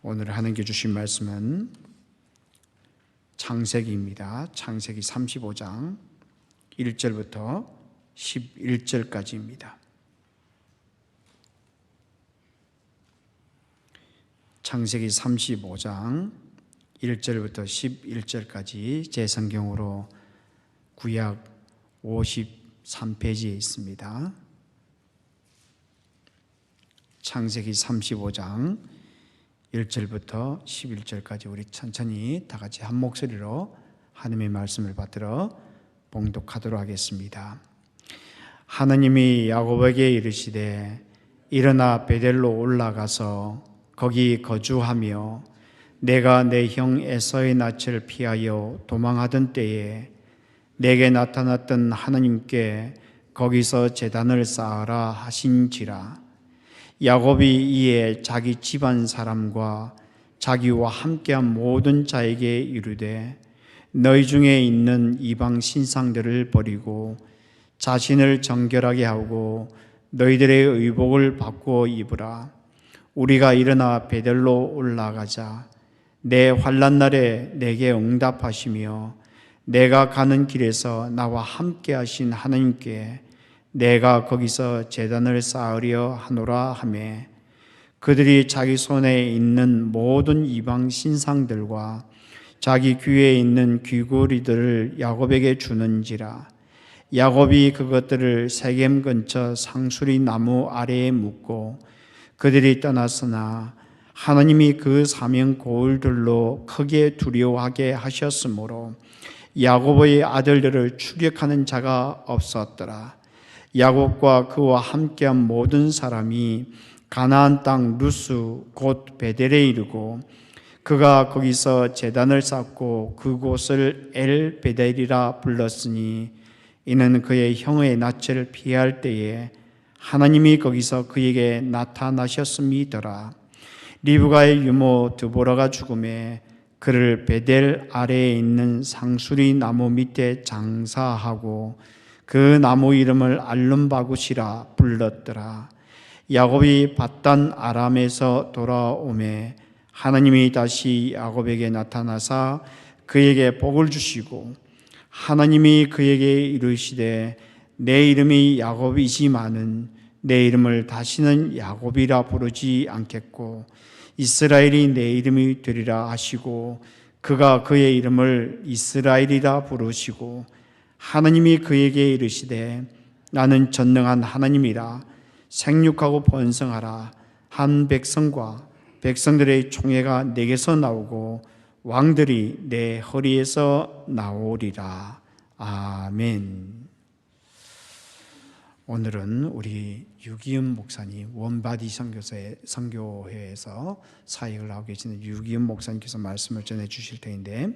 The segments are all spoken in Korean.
오늘 하나님께 주신 말씀은 창세기입니다. 창세기 35장 1절부터 11절까지입니다. 창세기 35장 1절부터 11절까지 제 성경으로 구약 53페이지에 있습니다. 창세기 35장 1절부터 11절까지 우리 천천히 다 같이 한 목소리로 하나님의 말씀을 받들어 봉독하도록 하겠습니다. 하나님이 야곱에게 이르시되 일어나 베델로 올라가서 거기 거주하며 내가 내 형 에서의 낯을 피하여 도망하던 때에 내게 나타났던 하나님께 거기서 제단을 쌓아라 하신지라. 야곱이 이에 자기 집안 사람과 자기와 함께한 모든 자에게 이르되 너희 중에 있는 이방 신상들을 버리고 자신을 정결하게 하고 너희들의 의복을 바꾸어 입으라. 우리가 일어나 베델로 올라가자. 내 환난 날에 내게 응답하시며 내가 가는 길에서 나와 함께 하신 하나님께 내가 거기서 제단을 쌓으려 하노라 하매 그들이 자기 손에 있는 모든 이방 신상들과 자기 귀에 있는 귀고리들을 야곱에게 주는지라. 야곱이 그것들을 세겜 근처 상수리 나무 아래에 묻고 그들이 떠났으나 하나님이 그 사명 고을들로 크게 두려워하게 하셨으므로 야곱의 아들들을 추격하는 자가 없었더라. 야곱과 그와 함께한 모든 사람이 가나안 땅 루스 곧 베델에 이르고 그가 거기서 제단을 쌓고 그곳을 엘 베델이라 불렀으니 이는 그의 형의 낯을 피할 때에 하나님이 거기서 그에게 나타나셨음이더라. 리브가의 유모 드보라가 죽음에 그를 베델 아래에 있는 상수리 나무 밑에 장사하고 그 나무 이름을 알룸바굿이라 불렀더라. 야곱이 밧단 아람에서 돌아오매 하나님이 다시 야곱에게 나타나사 그에게 복을 주시고 하나님이 그에게 이르시되 내 이름이 야곱이지만은 내 이름을 다시는 야곱이라 부르지 않겠고 이스라엘이 내 이름이 되리라 하시고 그가 그의 이름을 이스라엘이라 부르시고 하나님이 그에게 이르시되 나는 전능한 하나님이라 생육하고 번성하라. 한 백성과 백성들의 총회가 내게서 나오고 왕들이 내 허리에서 나오리라. 아멘. 오늘은 우리 유기은 목사님 원바디 선교회에서 사역을 하고 계시는 유기은 목사님께서 말씀을 전해 주실 텐데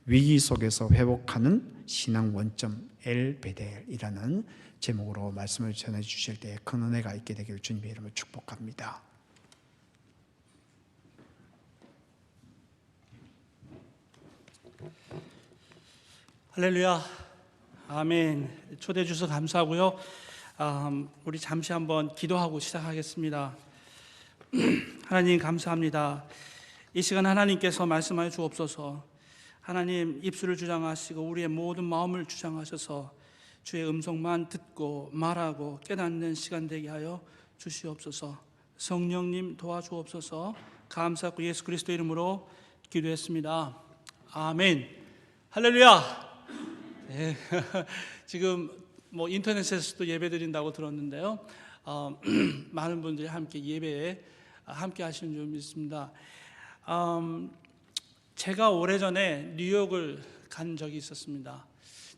위기 속에서 회복하는 신앙 원점 엘 베델이라는 제목으로 말씀을 전해 주실 때 큰 은혜가 있게 되기를 주님의 이름으로 축복합니다. 할렐루야, 아멘. 초대해 주셔서 감사하고요. 우리 잠시 한번 기도하고 시작하겠습니다. 하나님 감사합니다. 이 시간 하나님께서 말씀하여 주옵소서. 하나님 입술을 주장하시고 우리의 모든 마음을 주장하셔서 주의 음성만 듣고 말하고 깨닫는 시간 되게 하여 주시옵소서. 성령님 도와주옵소서. 감사하고 예수 그리스도 이름으로 기도했습니다. 아멘. 할렐루야. 네. 지금 인터넷에서도 예배 드린다고 들었는데요. 많은 분들이 함께 예배에 함께 하시는 줄 믿습니다. 제가 오래전에 뉴욕을 간 적이 있었습니다.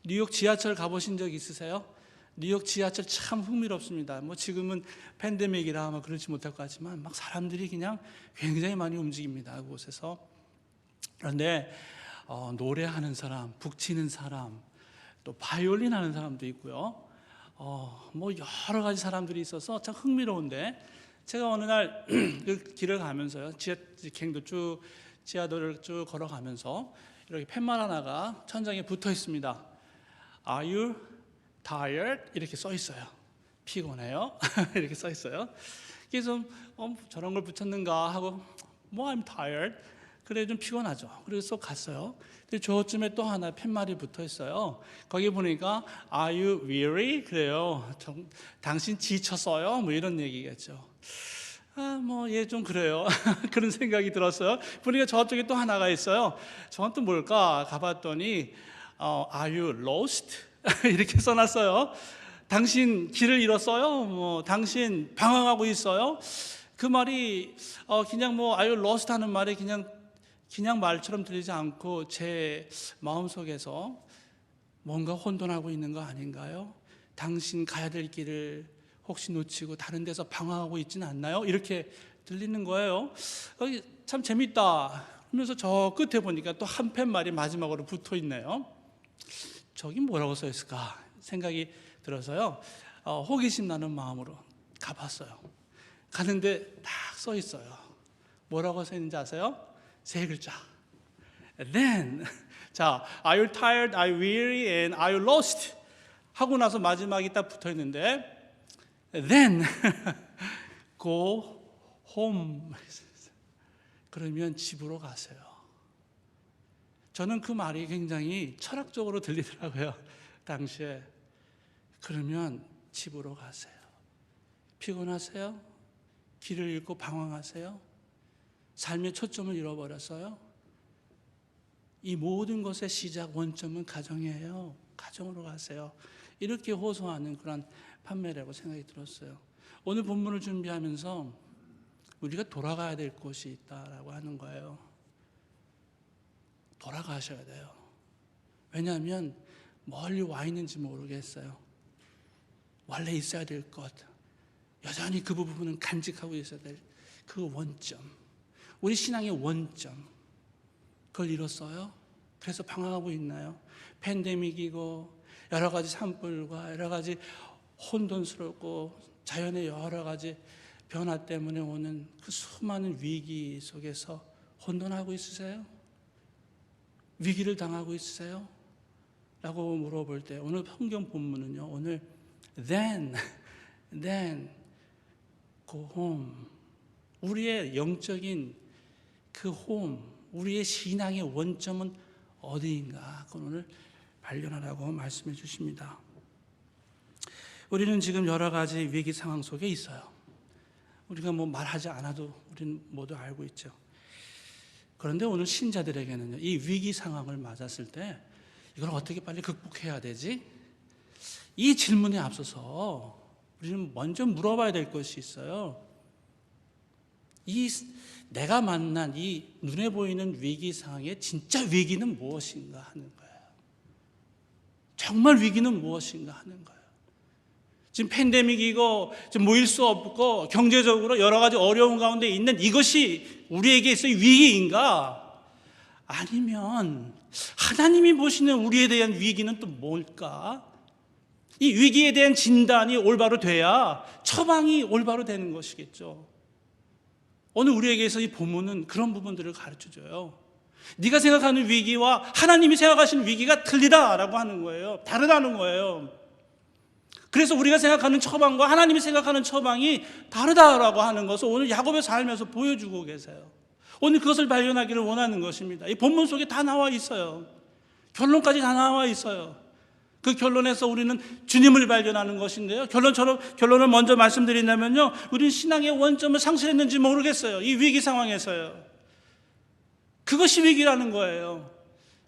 뉴욕 지하철 가보신 적 있으세요? 뉴욕 지하철 참 흥미롭습니다. 지금은 팬데믹이라 아마 그렇지 못할 것 같지만 막 사람들이 그냥 굉장히 많이 움직입니다. 그곳에서. 그런데 노래하는 사람, 북치는 사람, 또 바이올린 하는 사람도 있고요. 여러 가지 사람들이 있어서 참 흥미로운데 제가 어느 날 그 길을 가면서요. 지하도를 쭉 걸어가면서 이렇게 팻말 하나가 천장에 붙어 있습니다. Are you tired? 이렇게 써 있어요. 피곤해요? 이렇게 써 있어요. 그래서 저런 걸 붙였는가 하고 뭐 I'm tired. 그래 좀 피곤하죠. 그래서 갔어요. 근데 저쯤에 또 하나 팻말이 붙어 있어요. 거기 보니까 Are you weary? 그래요. 당신 지쳤어요? 뭐 이런 얘기겠죠. 뭐 얘 좀 그래요. 그런 생각이 들었어요. 보니까 저쪽에 또 하나가 있어요. 저건 또 뭘까? 가봤더니 Are you lost? 이렇게 써놨어요. 당신 길을 잃었어요? 뭐 당신 방황하고 있어요? 그 말이 그냥 뭐 Are you lost 하는 말이 그냥 말처럼 들리지 않고 제 마음속에서 뭔가 혼돈하고 있는 거 아닌가요? 당신 가야 될 길을 혹시 놓치고 다른 데서 방황하고 있지는 않나요? 이렇게 들리는 거예요. 참 재밌다 하면서 저 끝에 보니까 또 한 팻말이 마지막으로 붙어 있네요. 저기 뭐라고 써 있을까 생각이 들어서요. 호기심 나는 마음으로 가봤어요. 가는데 딱 써 있어요. 뭐라고 써 있는지 아세요? 3글자. Then, 자, are you tired, are you weary, and are you lost? 하고 나서 마지막이 딱 붙어 있는데, then, go home. 그러면 집으로 가세요. 저는 그 말이 굉장히 철학적으로 들리더라고요. 당시에. 그러면 집으로 가세요. 피곤하세요? 길을 잃고 방황하세요? 삶의 초점을 잃어버렸어요? 이 모든 것의 시작 원점은 가정이에요. 가정으로 가세요. 이렇게 호소하는 그런 판매라고 생각이 들었어요. 오늘 본문을 준비하면서 우리가 돌아가야 될 곳이 있다라고 하는 거예요. 돌아가셔야 돼요. 왜냐하면 멀리 와 있는지 모르겠어요. 원래 있어야 될 것, 여전히 그 부분은 간직하고 있어야 될 그 원점, 우리 신앙의 원점, 그걸 잃었어요? 그래서 방황하고 있나요? 팬데믹이고 여러 가지 산불과 여러 가지 혼돈스럽고 자연의 여러 가지 변화 때문에 오는 그 수많은 위기 속에서 혼돈하고 있으세요? 위기를 당하고 있으세요? 라고 물어볼 때 오늘 성경 본문은요, 오늘 then go home, 우리의 영적인 그 home, 우리의 신앙의 원점은 어디인가, 그건 오늘 발견하라고 말씀해 주십니다. 우리는 지금 여러 가지 위기 상황 속에 있어요. 우리가 뭐 말하지 않아도 우리는 모두 알고 있죠. 그런데 오늘 신자들에게는요, 이 위기 상황을 맞았을 때 이걸 어떻게 빨리 극복해야 되지? 이 질문에 앞서서 우리는 먼저 물어봐야 될 것이 있어요. 내가 만난 이 눈에 보이는 위기 상황의 진짜 위기는 무엇인가 하는 거예요. 정말 위기는 무엇인가 하는 거예요. 지금 팬데믹이고 지금 모일 수 없고 경제적으로 여러 가지 어려운 가운데 있는 이것이 우리에게 있어의 위기인가? 아니면 하나님이 보시는 우리에 대한 위기는 또 뭘까? 이 위기에 대한 진단이 올바로 돼야 처방이 올바로 되는 것이겠죠. 오늘 우리에게서 이 본문은 그런 부분들을 가르쳐줘요. 네가 생각하는 위기와 하나님이 생각하시는 위기가 틀리다라고 하는 거예요. 다르다는 거예요. 그래서 우리가 생각하는 처방과 하나님이 생각하는 처방이 다르다라고 하는 것을 오늘 야곱의 삶에서 보여주고 계세요. 오늘 그것을 발견하기를 원하는 것입니다. 이 본문 속에 다 나와 있어요. 결론까지 다 나와 있어요. 그 결론에서 우리는 주님을 발견하는 것인데요. 결론을 먼저 말씀드린다면요, 우리는 신앙의 원점을 상실했는지 모르겠어요. 이 위기 상황에서요. 그것이 위기라는 거예요.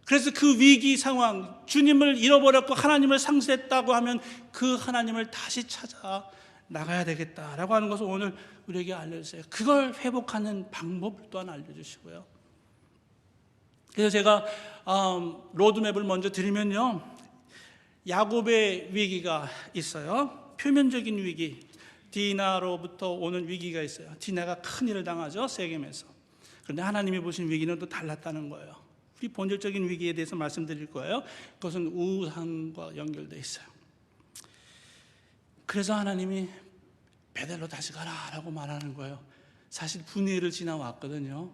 그래서 그 위기 상황, 주님을 잃어버렸고 하나님을 상실했다고 하면 그 하나님을 다시 찾아 나가야 되겠다라고 하는 것을 오늘 우리에게 알려주세요. 그걸 회복하는 방법 또한 알려주시고요. 그래서 제가 로드맵을 먼저 드리면요, 야곱의 위기가 있어요. 표면적인 위기, 디나로부터 오는 위기가 있어요. 디나가 큰 일을 당하죠, 세겜에서. 그런데 하나님이 보신 위기는 또 달랐다는 거예요. 우리 본질적인 위기에 대해서 말씀드릴 거예요. 그것은 우상과 연결되어 있어요. 그래서 하나님이 베델로 다시 가라라고 말하는 거예요. 사실 분이엘을 지나왔거든요.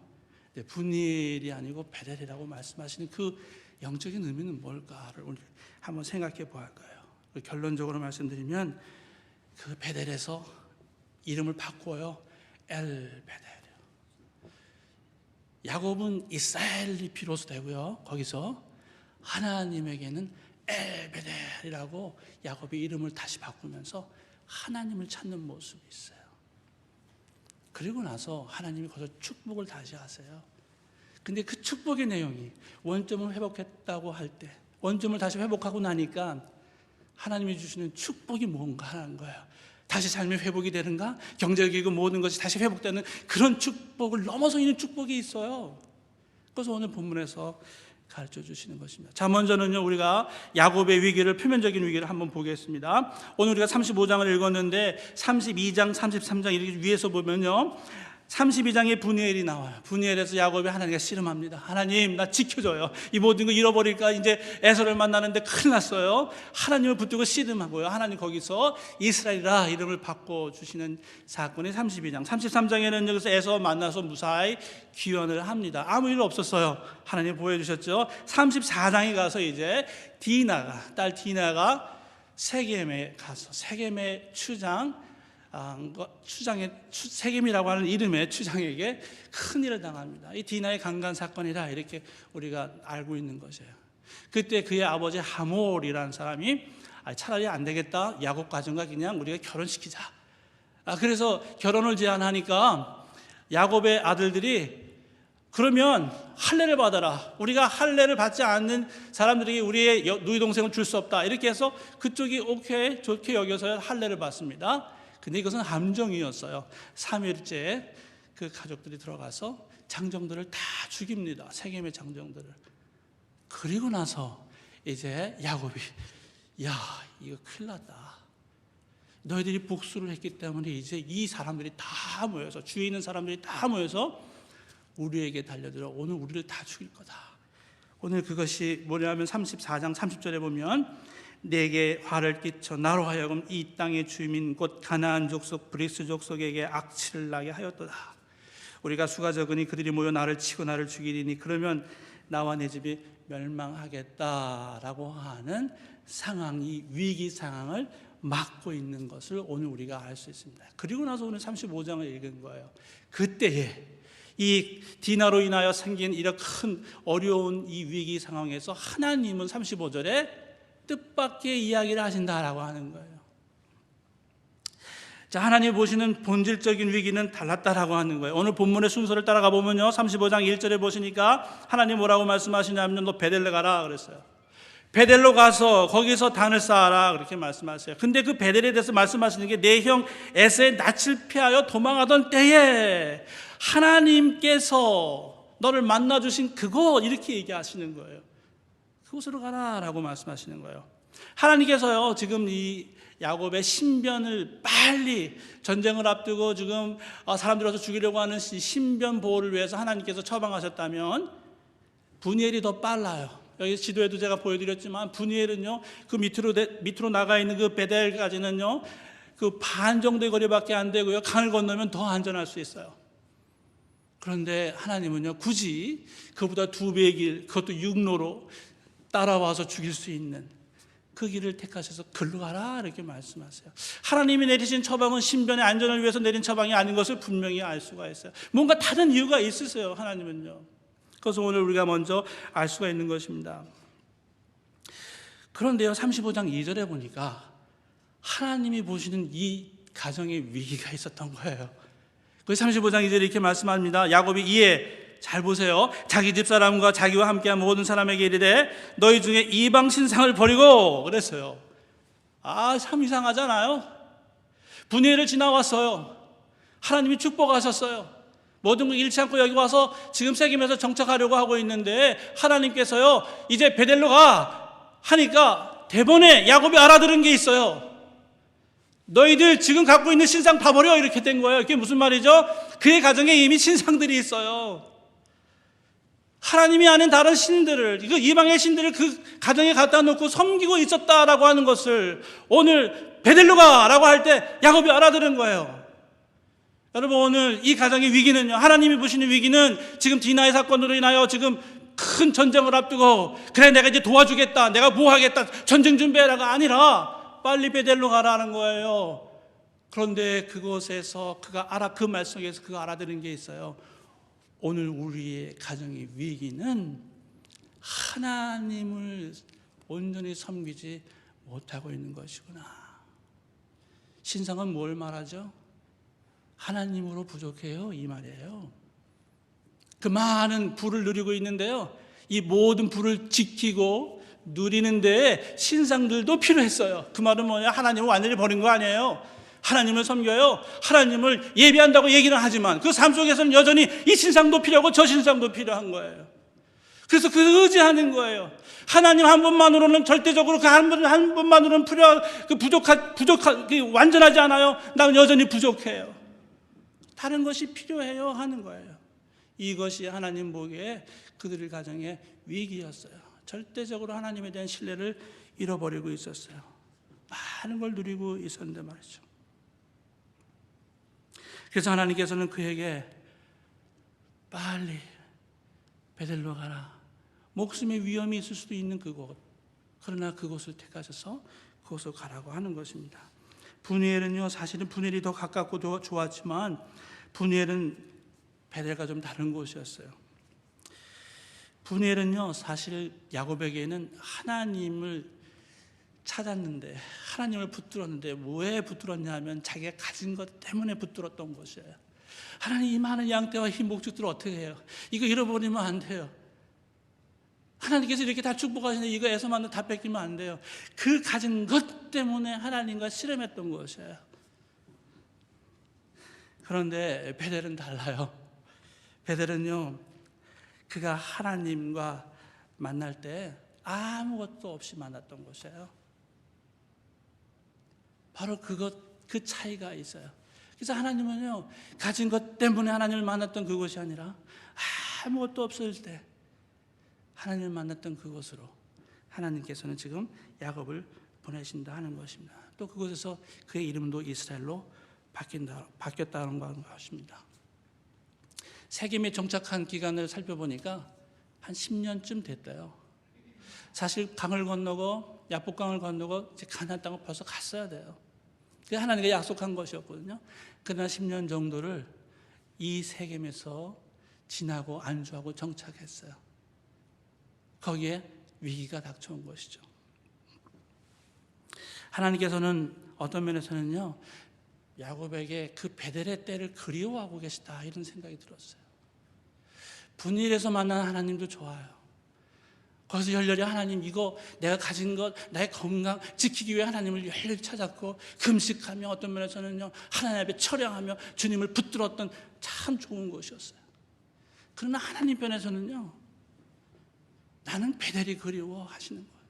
분이엘이 아니고 베델이라고 말씀하시는 그 영적인 의미는 뭘까를 오늘 한번 생각해 보아야 할 거예요. 결론적으로 말씀드리면 그 베델에서 이름을 바꾸어요. 엘 베델. 야곱은 이스라엘이 비로소 되고요. 거기서 하나님에게는 엘베델이라고 야곱의 이름을 다시 바꾸면서 하나님을 찾는 모습이 있어요. 그리고 나서 하나님이 거기서 축복을 다시 하세요. 근데 그 축복의 내용이 원점을 회복했다고 할 때, 원점을 다시 회복하고 나니까 하나님이 주시는 축복이 뭔가 하는 거예요. 다시 삶이 회복이 되는가? 경제적이고 모든 것이 다시 회복되는 그런 축복을 넘어서 있는 축복이 있어요. 그래서 오늘 본문에서 가르쳐 주시는 것입니다. 자, 먼저는요, 우리가 야곱의 위기를, 표면적인 위기를 한번 보겠습니다. 오늘 우리가 35장을 읽었는데 32장, 33장 이렇게 위에서 보면요, 32장에 분이엘이 나와요. 분이엘에서 야곱이 하나님께 씨름합니다. 하나님, 나 지켜줘요. 이 모든 거 잃어버릴까? 이제 에서를 만나는데 큰일 났어요. 하나님을 붙들고 씨름하고요. 하나님 거기서 이스라엘이라 이름을 바꿔주시는 사건이 32장. 33장에는 여기서 에서 만나서 무사히 귀환을 합니다. 아무 일 없었어요. 하나님 보여주셨죠. 34장에 가서 이제 딸 디나가 세겜에 가서 세겜의 세겜이라고 하는 이름의 추장에게 큰일을 당합니다. 이 디나의 강간 사건이라 이렇게 우리가 알고 있는 것이에요. 그때 그의 아버지 하몰이라는 사람이 차라리 안 되겠다, 야곱 가정과 그냥 우리가 결혼시키자. 그래서 결혼을 제안하니까 야곱의 아들들이 그러면 할례를 받아라. 우리가 할례를 받지 않는 사람들에게 우리의 누이 동생을 줄 수 없다. 이렇게 해서 그쪽이 오케이, 좋게 여겨서 할례를 받습니다. 근데 이것은 함정이었어요. 3일째 그 가족들이 들어가서 장정들을 다 죽입니다. 세겜의 장정들을. 그리고 나서 이제 야곱이 야, 이거 큰일 났다. 너희들이 복수를 했기 때문에 이제 이 사람들이 다 모여서, 주위에 있는 사람들이 다 모여서 우리에게 달려들어 오늘 우리를 다 죽일 거다. 오늘 그것이 뭐냐면 34장 30절에 보면 내게 화를 끼쳐 나로 하여금 이 땅의 주민 곧 가나안 족속 브리스 족속에게 악취를 나게 하였도다. 우리가 수가 적으니 그들이 모여 나를 치고 나를 죽이리니 그러면 나와 내 집이 멸망하겠다라고 하는 상황이, 위기 상황을 막고 있는 것을 오늘 우리가 알 수 있습니다. 그리고 나서 오늘 35장을 읽은 거예요. 그때에 이 디나로 인하여 생긴 이런 큰 어려운 이 위기 상황에서 하나님은 35절에 뜻밖의 이야기를 하신다라고 하는 거예요. 자, 하나님 보시는 본질적인 위기는 달랐다라고 하는 거예요. 오늘 본문의 순서를 따라가 보면요, 35장 1절에 보시니까 하나님 뭐라고 말씀하시냐면 너 베델로 가라 그랬어요. 베델로 가서 거기서 단을 쌓아라 그렇게 말씀하세요. 근데 그 베델에 대해서 말씀하시는 게 내 형 에서의 낯을 피하여 도망하던 때에 하나님께서 너를 만나주신 그곳, 이렇게 얘기하시는 거예요. 그곳으로 가라라고 말씀하시는 거예요. 하나님께서요, 지금 이 야곱의 신변을 빨리, 전쟁을 앞두고 지금 사람들이 와서 죽이려고 하는 신변 보호를 위해서 하나님께서 처방하셨다면 분이엘이 더 빨라요. 여기 지도에도 제가 보여드렸지만 분이엘은요, 그 밑으로 나가 있는 그 베델까지는요, 그 반 정도의 거리밖에 안 되고요, 강을 건너면 더 안전할 수 있어요. 그런데 하나님은요, 굳이 그보다 2배의 길, 그것도 육로로 따라와서 죽일 수 있는 그 길을 택하셔서 글로 가라 이렇게 말씀하세요. 하나님이 내리신 처방은 신변의 안전을 위해서 내린 처방이 아닌 것을 분명히 알 수가 있어요. 뭔가 다른 이유가 있으세요, 하나님은요. 그래서 오늘 우리가 먼저 알 수가 있는 것입니다. 그런데요, 35장 2절에 보니까 하나님이 보시는 이 가정의 위기가 있었던 거예요. 그 35장 2절에 이렇게 말씀합니다. 야곱이 이에, 잘 보세요, 자기 집사람과 자기와 함께한 모든 사람에게 이르되 너희 중에 이방 신상을 버리고 그랬어요. 참 이상하잖아요. 분이엘을 지나왔어요. 하나님이 축복하셨어요. 모든 걸 잃지 않고 여기 와서 지금 세겜에서 정착하려고 하고 있는데 하나님께서요, 이제 베델로 가 하니까 대번에 야곱이 알아들은 게 있어요. 너희들 지금 갖고 있는 신상 다 버려, 이렇게 된 거예요. 이게 무슨 말이죠? 그의 가정에 이미 신상들이 있어요. 하나님이 아는 다른 신들을, 이거 이방의 신들을 그 가정에 갖다 놓고 섬기고 있었다라고 하는 것을 오늘 베델로 가라고 할 때 야곱이 알아들은 거예요. 여러분, 오늘 이 가정의 위기는요, 하나님이 보시는 위기는 지금 디나의 사건으로 인하여 지금 큰 전쟁을 앞두고 그래 내가 이제 도와주겠다, 내가 보호하겠다, 전쟁 준비해라가 아니라 빨리 베델로 가라는 거예요. 그런데 그곳에서 그 말씀 속에서 그가 알아들은 게 있어요. 오늘 우리의 가정의 위기는 하나님을 온전히 섬기지 못하고 있는 것이구나. 신상은 뭘 말하죠? 하나님으로 부족해요, 이 말이에요. 그 많은 부를 누리고 있는데요, 이 모든 부를 지키고 누리는데 신상들도 필요했어요. 그 말은 뭐냐? 하나님을 완전히 버린 거 아니에요. 하나님을 섬겨요. 하나님을 예배한다고 얘기는 하지만 그 삶 속에서는 여전히 이 신상도 필요하고 저 신상도 필요한 거예요. 그래서 그 의지하는 거예요. 하나님 한 분만으로는 절대적으로 그 한 분만으로는 완전하지 않아요. 나는 여전히 부족해요. 다른 것이 필요해요 하는 거예요. 이것이 하나님 보기에 그들의 가정의 위기였어요. 절대적으로 하나님에 대한 신뢰를 잃어버리고 있었어요. 많은 걸 누리고 있었는데 말이죠. 그래서 하나님께서는 그에게 빨리 베델로 가라. 목숨의 위험이 있을 수도 있는 그곳. 그러나 그곳을 택하셔서 그곳으로 가라고 하는 것입니다. 분이엘은요, 사실은 분이엘이 더 가깝고 좋았지만 분이엘은 베델과 좀 다른 곳이었어요. 분이엘은요, 사실 야곱에게는 하나님을 찾았는데, 하나님을 붙들었는데, 왜 붙들었냐 하면 자기가 가진 것 때문에 붙들었던 것이에요. 하나님, 이 많은 양떼와 흰 목축들을 어떻게 해요? 이거 잃어버리면 안 돼요. 하나님께서 이렇게 다 축복하시는데 이거 에서만 다 뺏기면 안 돼요. 그 가진 것 때문에 하나님과 씨름했던 것이에요. 그런데 베델은 달라요. 베델은요, 그가 하나님과 만날 때 아무것도 없이 만났던 것이에요. 바로 그 차이가 있어요. 그래서 하나님은요, 가진 것 때문에 하나님을 만났던 그것이 아니라 아무것도 없을 때 하나님을 만났던 그곳으로 하나님께서는 지금 야곱을 보내신다 하는 것입니다. 또 그곳에서 그의 이름도 이스라엘로 바뀌었다는 것입니다. 세겜에 정착한 기간을 살펴보니까 한 10년쯤 됐대요. 사실 강을 건너고 야복강을 건너고 이제 가나안 땅을 벌써 갔어야 돼요. 그게 하나님께 약속한 것이었거든요. 그러나 10년 정도를 이 세겜에서 지나고 안주하고 정착했어요. 거기에 위기가 닥쳐온 것이죠. 하나님께서는 어떤 면에서는요, 야곱에게 그 베델의 때를 그리워하고 계시다 이런 생각이 들었어요. 분일에서 만난 하나님도 좋아요. 거기서 열렬히 하나님, 이거 내가 가진 것, 나의 건강 지키기 위해 하나님을 열렬히 찾았고 금식하며 어떤 면에서는요, 하나님 앞에 철양하며 주님을 붙들었던 참 좋은 것이었어요. 그러나 하나님 편에서는요, 나는 베델이 그리워 하시는 거예요.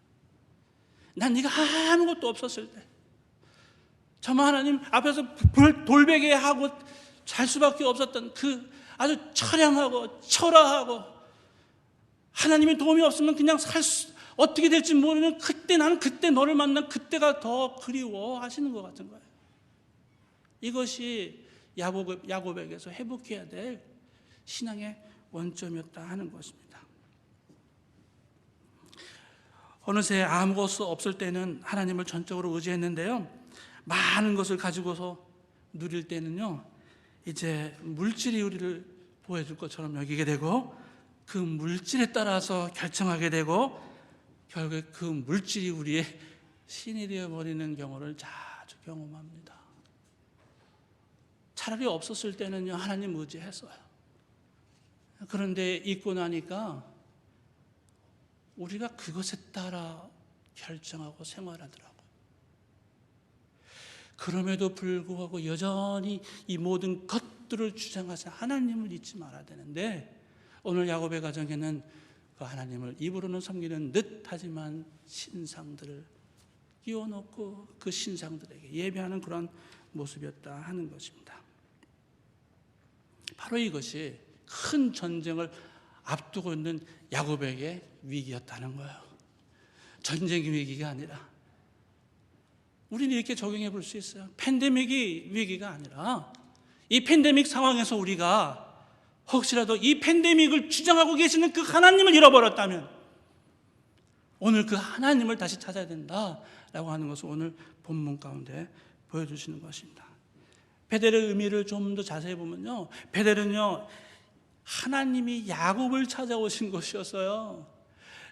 난 네가 아무것도 없었을 때 정말 하나님 앞에서 돌베개 하고 잘 수밖에 없었던 그 아주 처량하고 초라하고 하나님의 도움이 없으면 그냥 어떻게 될지 모르는 그때, 나는 그때 너를 만난 그때가 더 그리워 하시는 것 같은 거예요. 이것이 야곱에게서 회복해야 될 신앙의 원점이었다 하는 것입니다. 어느새 아무것도 없을 때는 하나님을 전적으로 의지했는데요, 많은 것을 가지고서 누릴 때는요, 이제 물질이 우리를 보여줄 것처럼 여기게 되고 그 물질에 따라서 결정하게 되고 결국에 그 물질이 우리의 신이 되어버리는 경우를 자주 경험합니다. 차라리 없었을 때는요, 하나님 의지했어요. 그런데 있고 나니까 우리가 그것에 따라 결정하고 생활하더라고요. 그럼에도 불구하고 여전히 이 모든 것들을 주장하신 하나님을 잊지 말아야 되는데, 오늘 야곱의 가정에는 그 하나님을 입으로는 섬기는 듯 하지만 신상들을 끼워놓고 그 신상들에게 예배하는 그런 모습이었다 하는 것입니다. 바로 이것이 큰 전쟁을 앞두고 있는 야곱에게 위기였다는 거예요. 전쟁의 위기가 아니라, 우리는 이렇게 적용해 볼 수 있어요. 팬데믹이 위기가 아니라 이 팬데믹 상황에서 우리가 혹시라도 이 팬데믹을 주장하고 계시는 그 하나님을 잃어버렸다면 오늘 그 하나님을 다시 찾아야 된다라고 하는 것을 오늘 본문 가운데 보여주시는 것입니다. 베델의 의미를 좀 더 자세히 보면요, 베델은요, 하나님이 야곱을 찾아오신 것이었어요.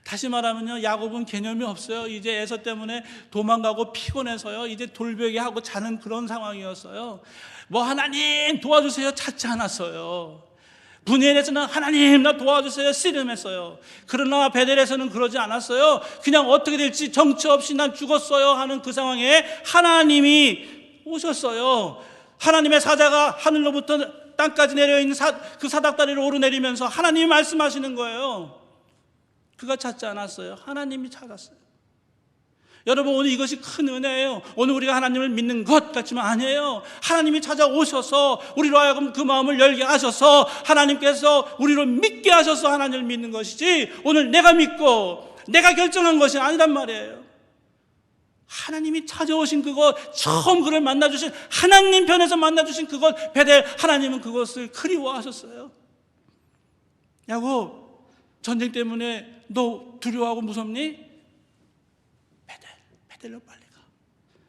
다시 말하면요, 야곱은 개념이 없어요. 이제 에서 때문에 도망가고 피곤해서요, 이제 돌베개 하고 자는 그런 상황이었어요. 뭐 하나님 도와주세요 찾지 않았어요. 분이엘에서는 하나님 나 도와주세요 씨름했어요. 그러나 베델에서는 그러지 않았어요. 그냥 어떻게 될지 정처 없이 난 죽었어요 하는 그 상황에 하나님이 오셨어요. 하나님의 사자가 하늘로부터 땅까지 내려있는 그 사닥다리를 오르내리면서 하나님이 말씀하시는 거예요. 그가 찾지 않았어요. 하나님이 찾았어요. 여러분, 오늘 이것이 큰 은혜예요. 오늘 우리가 하나님을 믿는 것 같지만 아니에요. 하나님이 찾아오셔서 우리로 하여금 그 마음을 열게 하셔서 하나님께서 우리로 믿게 하셔서 하나님을 믿는 것이지, 오늘 내가 믿고 내가 결정한 것이 아니란 말이에요. 하나님이 찾아오신 그것, 처음 그를 만나주신 하나님 편에서 만나주신 그것, 베델, 하나님은 그것을 그리워하셨어요. 야곱, 전쟁 때문에 너 두려워하고 무섭니? 베델로 빨리 가.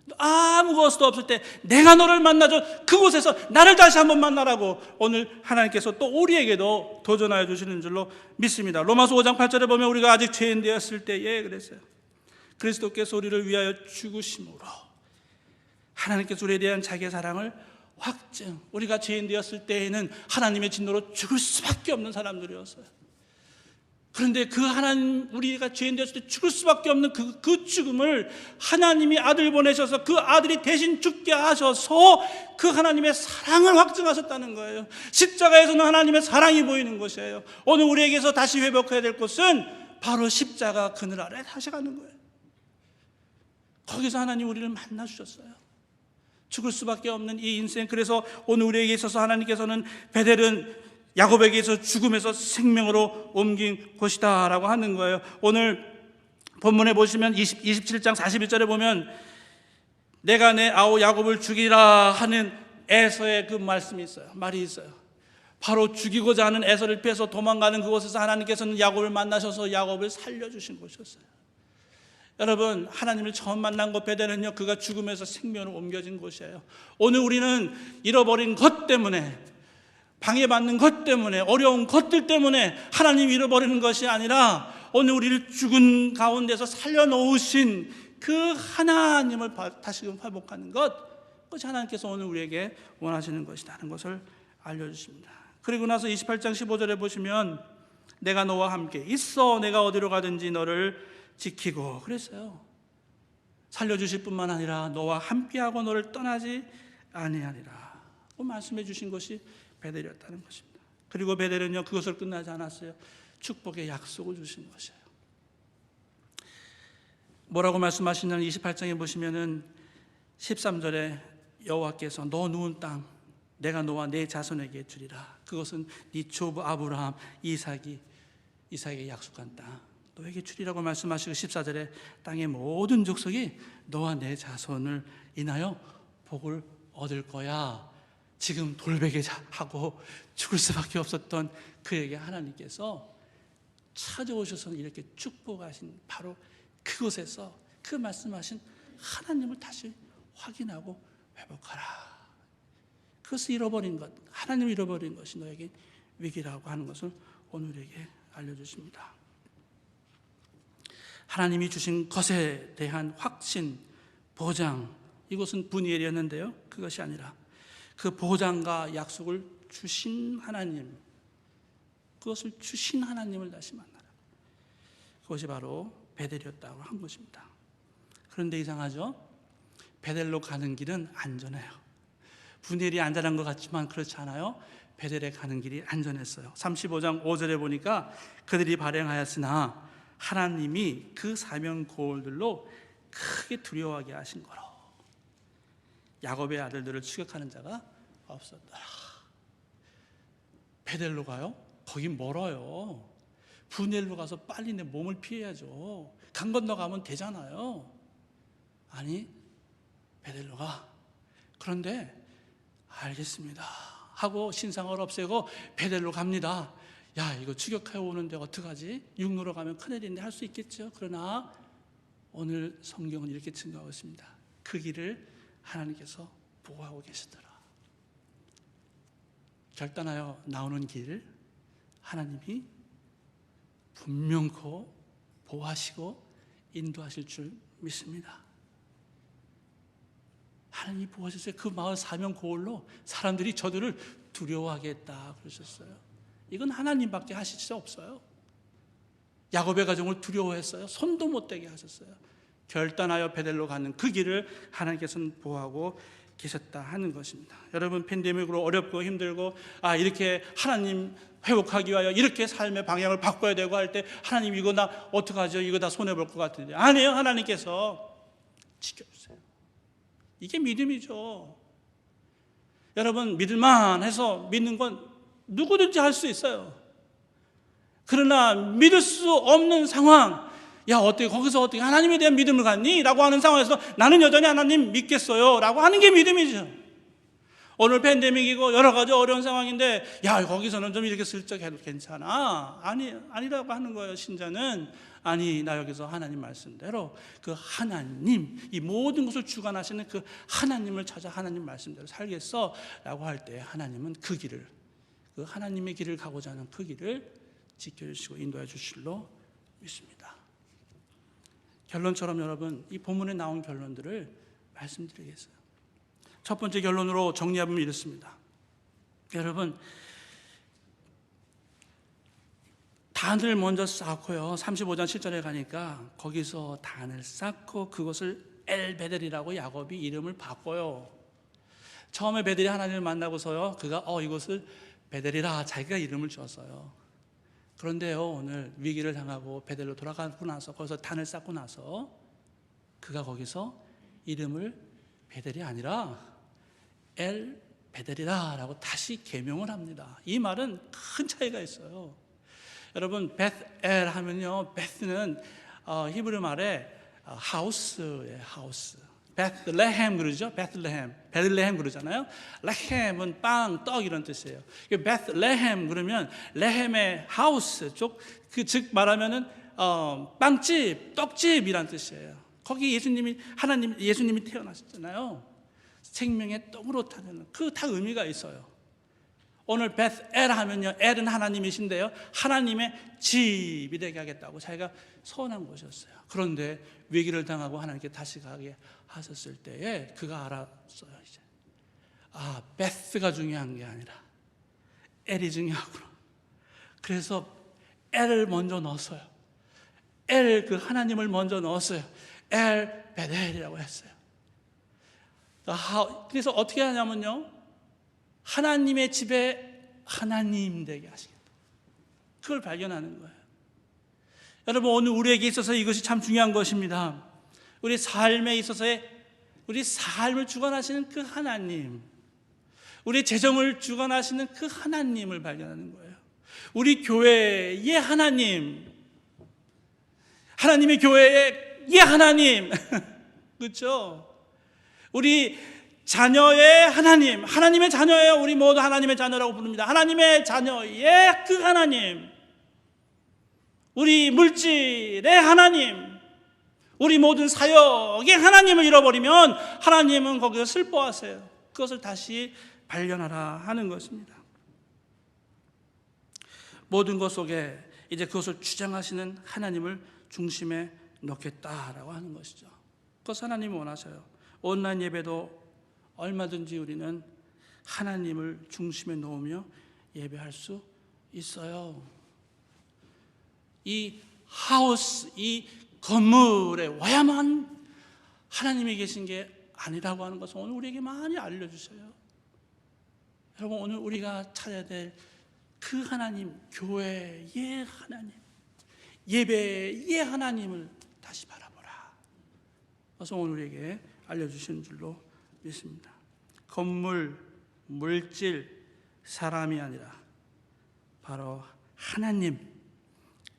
너 아무것도 없을 때 내가 너를 만나줘. 그곳에서 나를 다시 한번 만나라고 오늘 하나님께서 또 우리에게도 도전하여 주시는 줄로 믿습니다. 로마서 5장 8절에 보면 우리가 아직 죄인 되었을 때에 그랬어요. 그리스도께서 우리를 위하여 죽으심으로 하나님께서 우리에 대한 자기의 사랑을 확증. 우리가 죄인 되었을 때에는 하나님의 진노로 죽을 수밖에 없는 사람들이었어요. 그런데 그 하나님, 우리가 죄인 되었을 때 죽을 수밖에 없는 그 죽음을 하나님이 아들 보내셔서 그 아들이 대신 죽게 하셔서 그 하나님의 사랑을 확증하셨다는 거예요. 십자가에서는 하나님의 사랑이 보이는 것이에요. 오늘 우리에게서 다시 회복해야 될 것은 바로 십자가 그늘 아래 다시 가는 거예요. 거기서 하나님 우리를 만나 주셨어요. 죽을 수밖에 없는 이 인생. 그래서 오늘 우리에게 있어서 하나님께서는 베델은 야곱에게서 죽음에서 생명으로 옮긴 것이다 라고 하는 거예요. 오늘 본문에 보시면 27장 41절에 보면 내가 내 아우 야곱을 죽이라 하는 에서의 그 말씀이 있어요. 말이 있어요. 바로 죽이고자 하는 에서를 피해서 도망가는 그곳에서 하나님께서는 야곱을 만나셔서 야곱을 살려주신 것이었어요. 여러분, 하나님을 처음 만난 곳 베델은요, 그가 죽음에서 생명으로 옮겨진 곳이에요. 오늘 우리는 잃어버린 것 때문에, 방해받는 것 때문에, 어려운 것들 때문에 하나님 잃어버리는 것이 아니라 오늘 우리를 죽은 가운데서 살려놓으신 그 하나님을 다시금 회복하는 것, 그것이 하나님께서 오늘 우리에게 원하시는 것이라는 것을 알려주십니다. 그리고 나서 28장 15절에 보시면 내가 너와 함께 있어 내가 어디로 가든지 너를 지키고 그랬어요. 살려주실 뿐만 아니라 너와 함께하고 너를 떠나지 아니하리라 말씀해 주신 것이 베델이었다는 것입니다. 그리고 베델은요, 그것을 끝나지 않았어요. 축복의 약속을 주신 것이에요. 뭐라고 말씀하시냐면 28장에 보시면은 13절에 여호와께서 너 누운 땅 내가 너와 내 자손에게 주리라. 그것은 네 조부 아브라함 이삭에게 약속한 땅 너에게 주리라고 말씀하시고 14절에 땅의 모든 족속이 너와 내 자손을 인하여 복을 얻을 거야. 지금 돌베개하고 죽을 수밖에 없었던 그에게 하나님께서 찾아오셔서 이렇게 축복하신 바로 그곳에서 그 말씀하신 하나님을 다시 확인하고 회복하라. 그것을 잃어버린 것, 하나님을 잃어버린 것이 너에게 위기라고 하는 것을 오늘에게 알려주십니다. 하나님이 주신 것에 대한 확신, 보장, 이것은 분이엘이었는데요, 그것이 아니라 그 보장과 약속을 주신 하나님, 그것을 주신 하나님을 다시 만나라. 그것이 바로 베델이었다고 한 것입니다. 그런데 이상하죠? 베델로 가는 길은 안전해요. 분이엘이 안전한 것 같지만 그렇지 않아요. 베델에 가는 길이 안전했어요. 35장 5절에 보니까 그들이 발행하였으나 하나님이 그 사명 고울들로 크게 두려워하게 하신 거로 야곱의 아들들을 추격하는 자가 없었더라. 베델로 가요? 거긴 멀어요. 분이엘로 가서 빨리 내 몸을 피해야죠. 강 건너가면 되잖아요. 아니, 베델로 가. 그런데 알겠습니다 하고 신상을 없애고 베델로 갑니다. 야, 이거 추격해 오는데 어떡하지? 육로로 가면 큰일인데 할 수 있겠죠. 그러나 오늘 성경은 이렇게 증거하고 있습니다. 그 길을 하나님께서 보호하고 계시더라. 결단하여 나오는 길, 하나님이 분명코 보호하시고 인도하실 줄 믿습니다. 하나님이 보호하셨어요. 그 마을 사명 고울로 사람들이 저들을 두려워하게 했다 그러셨어요. 이건 하나님밖에 하실 수 없어요. 야곱의 가정을 두려워했어요. 손도 못 대게 하셨어요. 결단하여 베델로 가는 그 길을 하나님께서는 보호하고 계셨다 하는 것입니다. 여러분, 팬데믹으로 어렵고 힘들고 이렇게 하나님 회복하기 위하여 이렇게 삶의 방향을 바꿔야 되고 할 때 하나님 이거 나 어떡하죠? 이거 다 손해볼 것 같은데 아니에요. 하나님께서 지켜주세요. 이게 믿음이죠. 여러분, 믿을만 해서 믿는 건 누구든지 할 수 있어요. 그러나 믿을 수 없는 상황, 어떻게 거기서 어떻게 하나님에 대한 믿음을 갖니? 라고 하는 상황에서 나는 여전히 하나님 믿겠어요 라고 하는 게 믿음이죠. 오늘 팬데믹이고 여러 가지 어려운 상황인데 거기서는 좀 이렇게 슬쩍 해도 괜찮아. 아니라고 하는 거예요. 신자는 나 여기서 하나님 말씀대로 그 하나님, 이 모든 것을 주관하시는 그 하나님을 찾아 하나님 말씀대로 살겠어 라고 할 때 하나님은 그 길을, 그 하나님의 길을 가고자 하는 그 길을 지켜주시고 인도해 주실 줄로 믿습니다. 결론처럼 여러분, 이 본문에 나온 결론들을 말씀드리겠어요. 첫 번째 결론으로 정리하면 이렇습니다. 여러분, 단을 먼저 쌓고요. 35장 7절에 가니까 거기서 단을 쌓고 그것을 엘베델이라고 야곱이 이름을 바꿔요. 처음에 베델이 하나님을 만나고서요, 그가 이것을 베델이라 자기가 이름을 지었어요. 그런데요, 오늘 위기를 당하고 베델로 돌아가고 나서 거기서 단을 쌓고 나서 그가 거기서 이름을 베델이 아니라 엘 베델이라 라고 다시 개명을 합니다. 이 말은 큰 차이가 있어요. 여러분, 베스엘 하면요, 베스는 히브리 말에 하우스예요. 하우스. 베들레헴 그러죠. 베들레헴 그러잖아요. 레헴은 빵, 떡 이런 뜻이에요. 베들레헴 그러면 레헴의 하우스 쪽, 즉 말하면은 빵집, 떡집이란 뜻이에요. 거기 예수님이 태어나셨잖아요. 생명의 떡으로 타는 그 다 의미가 있어요. 오늘 베스엘 하면요, 엘은 하나님이신데요, 하나님의 집이 되게 하겠다고 자기가 선한 것이었어요. 그런데 위기를 당하고 하나님께 다시 가게 하셨을 때에 그가 알았어요. 이제 베스가 중요한 게 아니라 엘이 중요하구나. 그래서 엘을 먼저 넣었어요. 그 하나님을 먼저 넣었어요. 엘 베델이라고 했어요. 그래서 어떻게 하냐면요, 하나님의 집에 하나님 되게 하시겠다. 그걸 발견하는 거예요. 여러분, 오늘 우리에게 있어서 이것이 참 중요한 것입니다. 우리 삶에 있어서의 우리 삶을 주관하시는 그 하나님, 우리 재정을 주관하시는 그 하나님을 발견하는 거예요. 우리 교회의 하나님, 하나님의 교회의 하나님, 그렇죠? 우리 자녀의 하나님, 하나님의 자녀예요. 우리 모두 하나님의 자녀라고 부릅니다. 하나님의 자녀의 그 하나님, 우리 물질의 하나님, 우리 모든 사역의 하나님을 잃어버리면 하나님은 거기서 슬퍼하세요. 그것을 다시 발견하라 하는 것입니다. 모든 것 속에 이제 그것을 주장하시는 하나님을 중심에 넣겠다라고 하는 것이죠. 그것을 하나님이 원하셔요. 온라인 예배도 얼마든지 우리는 하나님을 중심에 놓으며 예배할 수 있어요. 이 하우스, 이 건물에 와야만 하나님이 계신 게 아니라고 하는 것을 오늘 우리에게 많이 알려주셔요. 여러분, 오늘 우리가 찾아야 될 그 하나님, 교회의 하나님, 예배의 하나님을 다시 바라보라. 그래서 오늘 우리에게 알려주시는 줄로 믿습니다. 건물, 물질, 사람이 아니라 바로 하나님,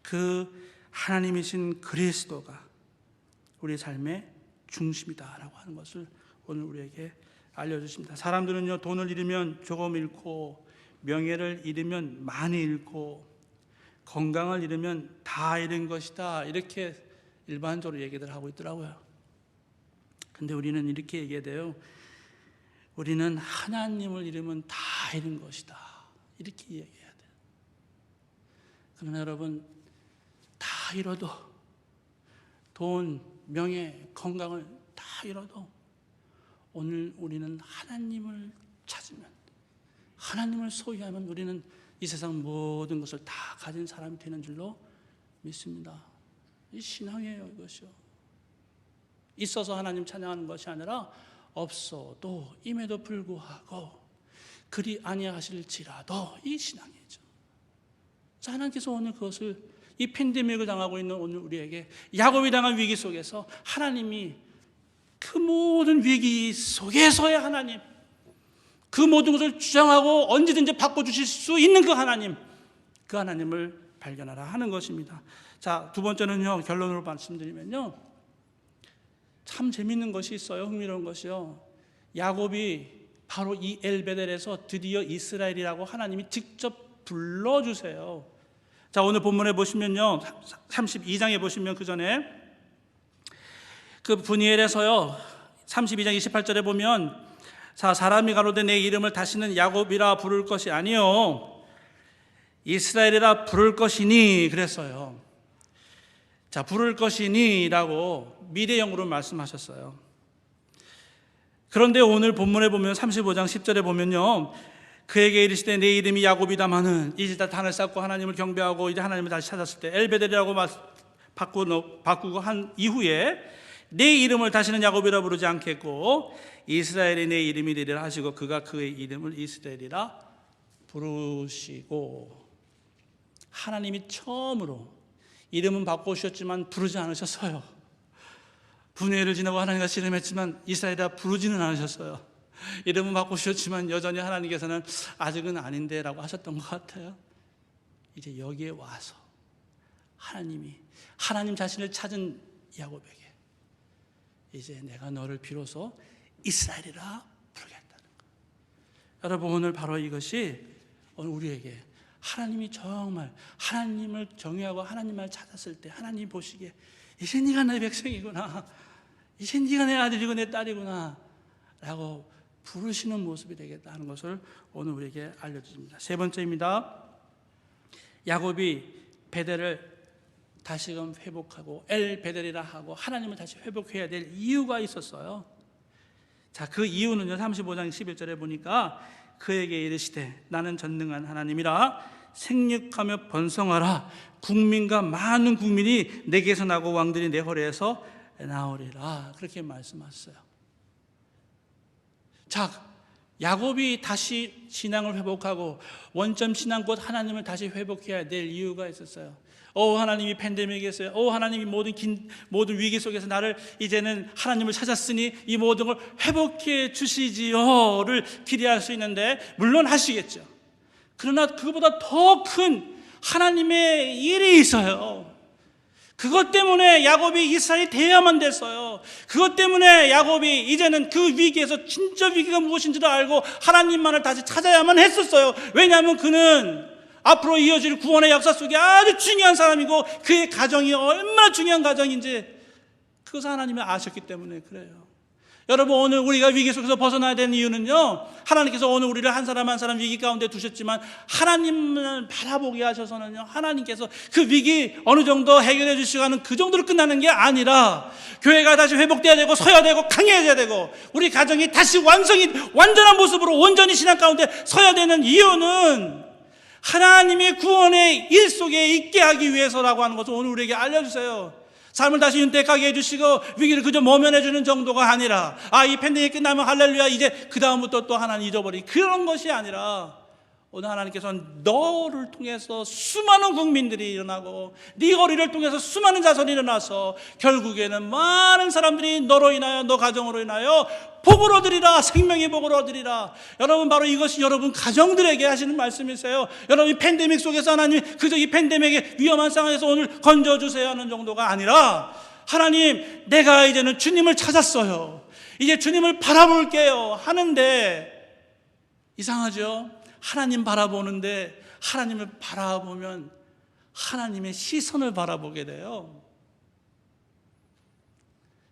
그 하나님이신 그리스도가 우리 삶의 중심이다라고 하는 것을 오늘 우리에게 알려주십니다. 사람들은요, 돈을 잃으면 조금 잃고, 명예를 잃으면 많이 잃고, 건강을 잃으면 다 잃은 것이다, 이렇게 일반적으로 얘기들 하고 있더라고요. 근데 우리는 이렇게 얘기해야 돼요. 우리는 하나님을 잃으면 다 잃은 것이다, 이렇게 얘기해야 돼요. 그러나 여러분, 다 잃어도, 돈, 명예, 건강을 다 잃어도 오늘 우리는 하나님을 찾으면, 하나님을 소유하면 우리는 이 세상 모든 것을 다 가진 사람이 되는 줄로 믿습니다. 이 신앙이에요, 이것이요. 있어서 하나님 찬양하는 것이 아니라 없어도 임에도 불구하고 그리 아니하실지라도 이 신앙이죠. 하나님께서 오늘 그것을, 이 팬데믹을 당하고 있는 오늘 우리에게, 야곱이 당한 위기 속에서 하나님이 그 모든 위기 속에서의 하나님, 그 모든 것을 주장하고 언제든지 바꿔주실 수 있는 그 하나님, 그 하나님을 발견하라 하는 것입니다. 자, 두 번째는요, 결론으로 말씀드리면요, 참 재밌는 것이 있어요. 흥미로운 것이요. 야곱이 바로 이 엘베델에서 드디어 이스라엘이라고 하나님이 직접 불러주세요. 자, 오늘 본문에 보시면요, 32장에 보시면 그 전에 그 브니엘에서요, 32장 28절에 보면, 자, 사람이 가로되 내 이름을 다시는 야곱이라 부를 것이 아니요 이스라엘이라 부를 것이니 그랬어요. 자, 부를 것이니라고 미래형으로 말씀하셨어요. 그런데 오늘 본문에 보면 35장 10절에 보면요, 그에게 이르시되 내 이름이 야곱이다마는 이제 다 단을 쌓고 하나님을 경배하고 이제 하나님을 다시 찾았을 때 엘베델이라고 바꾸고 한 이후에 내 이름을 다시는 야곱이라 부르지 않겠고 이스라엘이 내 이름이 되리라 하시고 그가 그의 이름을 이스라엘이라 부르시고, 하나님이 처음으로 이름은 바꾸셨지만 부르지 않으셨어요. 분회를 지나고 하나님과 씨름했지만 이스라엘이라 부르지는 않으셨어요. 이름은 바꾸셨지만 여전히 하나님께서는 아직은 아닌데 라고 하셨던 것 같아요. 이제 여기에 와서 하나님이 하나님 자신을 찾은 야곱에게 이제 내가 너를 비로소 이스라엘이라 부르겠다는 것. 여러분, 오늘 바로 이것이 오늘 우리에게 하나님이 정말 하나님을 정의하고 하나님을 찾았을 때 하나님 보시기에 이제 네가 내 백성이구나, 이제 네가 내 아들이고 내 딸이구나 라고 부르시는 모습이 되겠다는 것을 오늘 우리에게 알려주십니다. 세 번째입니다. 야곱이 베델을 다시금 회복하고 엘 베델이라 하고 하나님을 다시 회복해야 될 이유가 있었어요. 자, 그 이유는요, 35장 11절에 보니까 그에게 이르시되 나는 전능한 하나님이라 생육하며 번성하라 국민과 많은 국민이 내게서 나고 왕들이 내 허리에서 나오리라 그렇게 말씀하셨어요. 자, 야곱이 다시 신앙을 회복하고 원점 신앙 곧 하나님을 다시 회복해야 될 이유가 있었어요. 하나님이 팬데믹에서요, 하나님이 모든 위기 속에서 나를 이제는 하나님을 찾았으니 이 모든 걸 회복해 주시지요를 기대할 수 있는데 물론 하시겠죠. 그러나 그보다 더 큰 하나님의 일이 있어요. 그것 때문에 야곱이 이스라엘이 되어야만 됐어요. 그것 때문에 야곱이 이제는 그 위기에서 진짜 위기가 무엇인지를 알고 하나님만을 다시 찾아야만 했었어요. 왜냐하면 그는 앞으로 이어질 구원의 역사 속에 아주 중요한 사람이고 그의 가정이 얼마나 중요한 가정인지 그것을 하나님이 아셨기 때문에 그래요. 여러분, 오늘 우리가 위기 속에서 벗어나야 되는 이유는요, 하나님께서 오늘 우리를 한 사람 한 사람 위기 가운데 두셨지만 하나님을 바라보게 하셔서는요, 하나님께서 그 위기 어느 정도 해결해 주시고 하는 그 정도로 끝나는 게 아니라 교회가 다시 회복돼야 되고 서야 되고 강해져야 되고 우리 가정이 다시 완전한 모습으로 온전히 신앙 가운데 서야 되는 이유는 하나님의 구원의 일 속에 있게 하기 위해서라고 하는 것을 오늘 우리에게 알려주세요. 삶을 다시 윤택하게 해주시고 위기를 그저 모면해주는 정도가 아니라 이 팬데믹 끝나면 할렐루야 이제 그 다음부터 또 하나님 잊어버리 그런 것이 아니라 오늘 하나님께서는 너를 통해서 수많은 국민들이 일어나고 네 허리를 통해서 수많은 자손이 일어나서 결국에는 많은 사람들이 너로 인하여 너 가정으로 인하여 복을 얻으리라, 생명의 복을 얻으리라. 여러분, 바로 이것이 여러분 가정들에게 하시는 말씀이세요. 여러분, 이 팬데믹 속에서 하나님 그저 이 팬데믹의 위험한 상황에서 오늘 건져주세요 하는 정도가 아니라 하나님, 내가 이제는 주님을 찾았어요, 이제 주님을 바라볼게요 하는데 이상하죠? 하나님 바라보는데 하나님을 바라보면 하나님의 시선을 바라보게 돼요.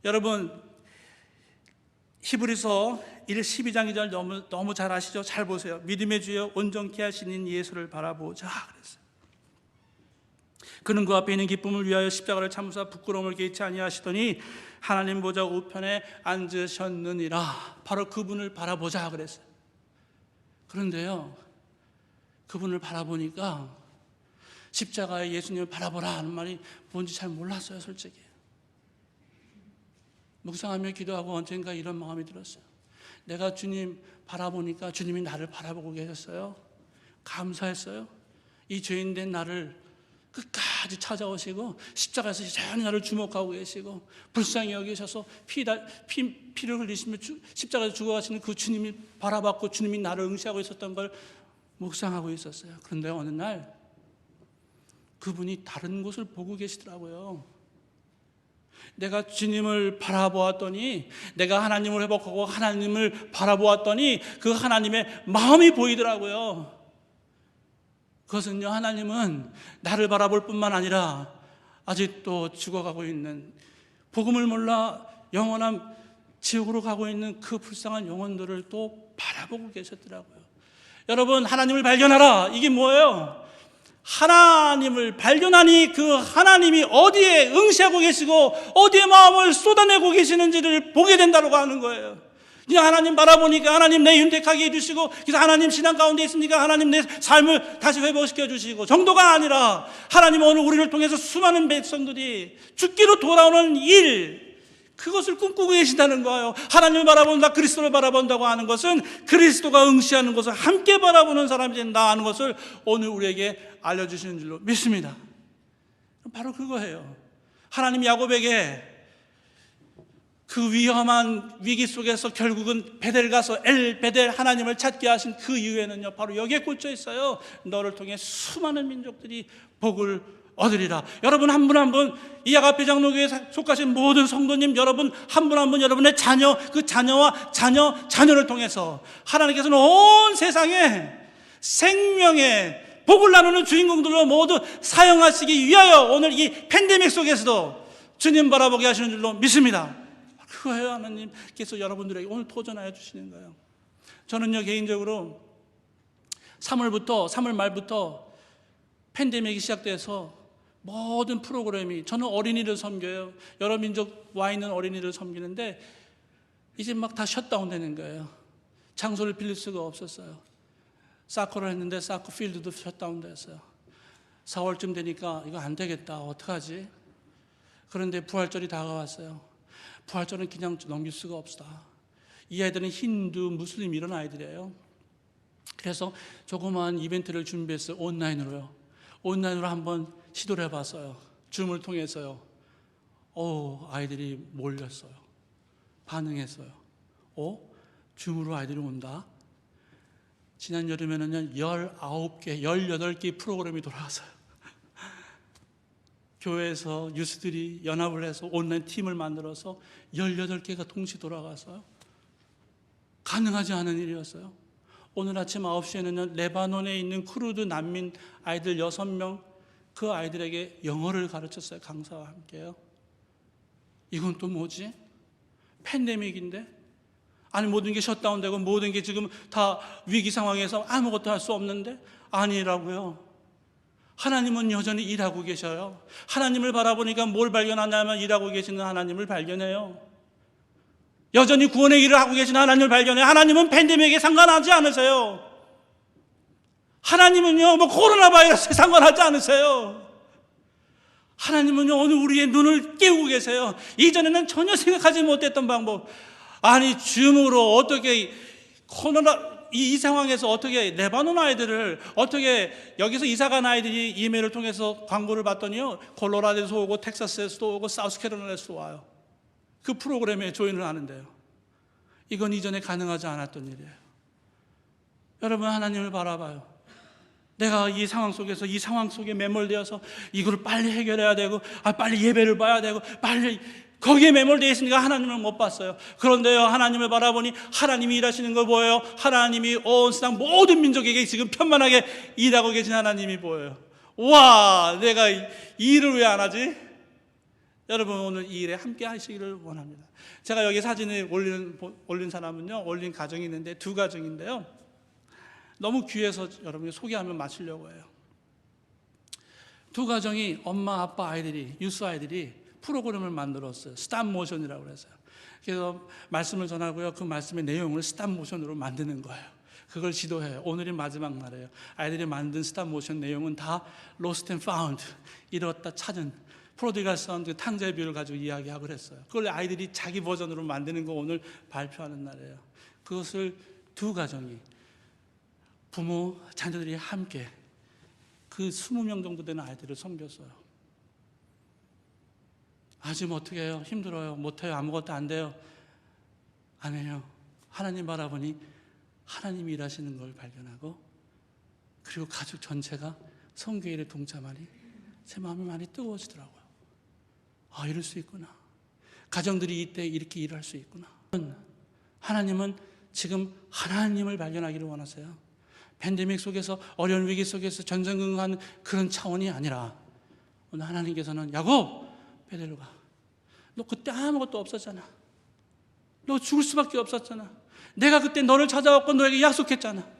여러분, 히브리서 12장 2절 너무 잘 아시죠? 잘 보세요. 믿음의 주여 온전케 하시는 예수를 바라보자 그랬어요. 그는 그 앞에 있는 기쁨을 위하여 십자가를 참으사 부끄러움을 개의치 아니하시더니 하나님 보좌 우편에 앉으셨느니라. 바로 그분을 바라보자 그랬어요. 그런데요, 그분을 바라보니까 십자가에 예수님을 바라보라 하는 말이 뭔지 잘 몰랐어요. 솔직히 묵상하며 기도하고 언젠가 이런 마음이 들었어요. 내가 주님 바라보니까 주님이 나를 바라보고 계셨어요. 감사했어요. 이 죄인된 나를 끝까지 찾아오시고 십자가에서 여전히 나를 주목하고 계시고 불쌍히 여기셔서 피를 흘리시며 십자가에서 죽어가시는 그 주님이 바라봤고 주님이 나를 응시하고 있었던 걸 묵상하고 있었어요. 그런데 어느 날 그분이 다른 곳을 보고 계시더라고요. 내가 주님을 바라보았더니, 내가 하나님을 회복하고 하나님을 바라보았더니 그 하나님의 마음이 보이더라고요. 그것은요, 하나님은 나를 바라볼 뿐만 아니라 아직도 죽어가고 있는, 복음을 몰라 영원한 지옥으로 가고 있는 그 불쌍한 영혼들을 또 바라보고 계셨더라고요. 여러분, 하나님을 발견하라. 이게 뭐예요? 하나님을 발견하니 그 하나님이 어디에 응시하고 계시고 어디에 마음을 쏟아내고 계시는지를 보게 된다고 하는 거예요. 그냥 하나님 바라보니까 하나님 내 윤택하게 해주시고, 그래서 하나님 신앙 가운데 있으니까 하나님 내 삶을 다시 회복시켜 주시고, 정도가 아니라 하나님 오늘 우리를 통해서 수많은 백성들이 죽기로 돌아오는 일, 그것을 꿈꾸고 계신다는 거예요. 하나님을 바라본다, 그리스도를 바라본다고 하는 것은 그리스도가 응시하는 것을 함께 바라보는 사람이 된다 하는 것을 오늘 우리에게 알려주시는 줄로 믿습니다. 바로 그거예요. 하나님 야곱에게 그 위험한 위기 속에서 결국은 베델 가서 엘 베델 하나님을 찾게 하신 그 이유에는요, 바로 여기에 꽂혀 있어요. 너를 통해 수많은 민족들이 복을 얻으리라. 여러분 한 분 한 분, 이 아가페 장로교회에 속하신 모든 성도님 여러분 한 분 한 분, 여러분의 자녀, 그 자녀와 자녀를 통해서 하나님께서는 온 세상에 생명의 복을 나누는 주인공들로 모두 사용하시기 위하여 오늘 이 팬데믹 속에서도 주님 바라보게 하시는 줄로 믿습니다. 그거예요. 하나님께서 여러분들에게 오늘 도전하여 주시는 거예요. 저는요, 개인적으로 3월 말부터 팬데믹이 시작돼서 모든 프로그램이, 저는 어린이를 섬겨요. 여러 민족 와 있는 어린이를 섬기는데 이제 막 다 셧다운 되는 거예요. 장소를 빌릴 수가 없었어요. 사커를 했는데 사커 필드도 셧다운 됐어요. 4월쯤 되니까 이거 안 되겠다, 어떡하지? 그런데 부활절이 다가왔어요. 부활절은 그냥 넘길 수가 없다. 이 아이들은 힌두, 무슬림 이런 아이들이에요. 그래서 조그마한 이벤트를 준비했어요. 온라인으로요. 온라인으로 한번 시도를 해봤어요. 줌을 통해서요. 아이들이 몰렸어요. 반응했어요. 줌으로 아이들이 온다? 지난 여름에는요, 19개, 18개 프로그램이 돌아왔어요. 교회에서 유스들이 연합을 해서 온라인 팀을 만들어서 18개가 동시 돌아가서요. 가능하지 않은 일이었어요. 오늘 아침 9시에는요, 레바논에 있는 쿠르드 난민 아이들 6명, 그 아이들에게 영어를 가르쳤어요. 강사와 함께요. 이건 또 뭐지? 팬데믹인데? 아니, 모든 게 셧다운되고 모든 게 지금 다 위기 상황에서 아무것도 할 수 없는데? 아니라고요. 하나님은 여전히 일하고 계셔요. 하나님을 바라보니까 뭘 발견하냐면 일하고 계시는 하나님을 발견해요. 여전히 구원의 일을 하고 계신 하나님을 발견해요. 하나님은 팬데믹에 상관하지 않으세요. 하나님은요, 코로나 바이러스에 상관하지 않으세요. 하나님은요, 오늘 우리의 눈을 깨우고 계세요. 이전에는 전혀 생각하지 못했던 방법. 아니, 줌으로 어떻게 이 상황에서 어떻게 레바논 아이들을, 어떻게 여기서 이사간 아이들이 이메일을 통해서 광고를 봤더니요, 콜로라도에서 오고 텍사스에서도 오고 사우스캐롤라이나에서도 와요. 그 프로그램에 조인을 하는데요. 이건 이전에 가능하지 않았던 일이에요. 여러분, 하나님을 바라봐요. 내가 이 상황 속에 매몰되어서 이걸 빨리 해결해야 되고, 빨리 예배를 봐야 되고, 빨리 거기에 매몰되어 있으니까 하나님을 못 봤어요. 그런데요, 하나님을 바라보니 하나님이 일하시는 걸 보여요. 하나님이 온 세상 모든 민족에게 지금 편만하게 일하고 계신 하나님이 보여요. 와, 내가 이 일을 왜 안 하지? 여러분, 오늘 이 일에 함께 하시기를 원합니다. 제가 여기 사진을 올린 사람은요, 올린 가정이 있는데 두 가정인데요, 너무 귀해서 여러분이 소개하면 마치려고 해요. 두 가정이 엄마, 아빠, 아이들이, 유스 아이들이 프로그램을 만들었어요. 스탑 모션이라고 그래서요. 그래서 말씀을 전하고요. 그 말씀의 내용을 스탑 모션으로 만드는 거예요. 그걸 지도해요. 오늘이 마지막 날이에요. 아이들이 만든 스탑 모션 내용은 다 lost and found, 잃었다 찾은, 프로디갈 선, 그 탕자의 비유를 가지고 이야기하고 그랬어요. 그걸 아이들이 자기 버전으로 만드는 거 오늘 발표하는 날이에요. 그것을 두 가정이, 부모, 자녀들이 함께 그 20명 정도 되는 아이들을 섬겼어요. 지금 어떻게 해요? 힘들어요. 못해요. 아무것도 안 돼요. 안 해요. 하나님 바라보니 하나님이 일하시는 걸 발견하고, 그리고 가족 전체가 선교 일에 동참하니 제 마음이 많이 뜨거워지더라고요. 이럴 수 있구나. 가정들이 이때 이렇게 일할 수 있구나. 하나님은 지금 하나님을 발견하기를 원하세요. 팬데믹 속에서, 어려운 위기 속에서 전전긍긍하는 그런 차원이 아니라, 오늘 하나님께서는 야곱, 베델로 가. 너 그때 아무것도 없었잖아. 너 죽을 수밖에 없었잖아. 내가 그때 너를 찾아왔고 너에게 약속했잖아.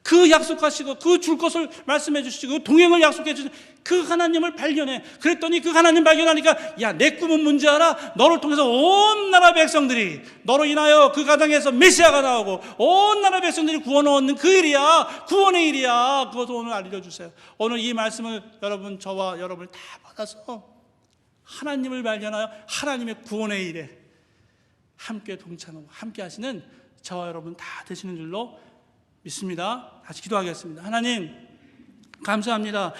그 약속하시고 그 줄 것을 말씀해 주시고 동행을 약속해 주시고 그 하나님을 발견해. 그랬더니 그 하나님 발견하니까, 야, 내 꿈은 뭔지 알아? 너를 통해서 온 나라 백성들이, 너로 인하여 그 가정에서 메시아가 나오고 온 나라 백성들이 구원을 얻는 그 일이야. 구원의 일이야. 그것도 오늘 알려주세요. 오늘 이 말씀을 여러분, 저와 여러분을 다 받아서 하나님을 발견하여 하나님의 구원의 일에 함께 동참하고 함께 하시는 저와 여러분 다 되시는 줄로 믿습니다. 다시 기도하겠습니다. 하나님, 감사합니다.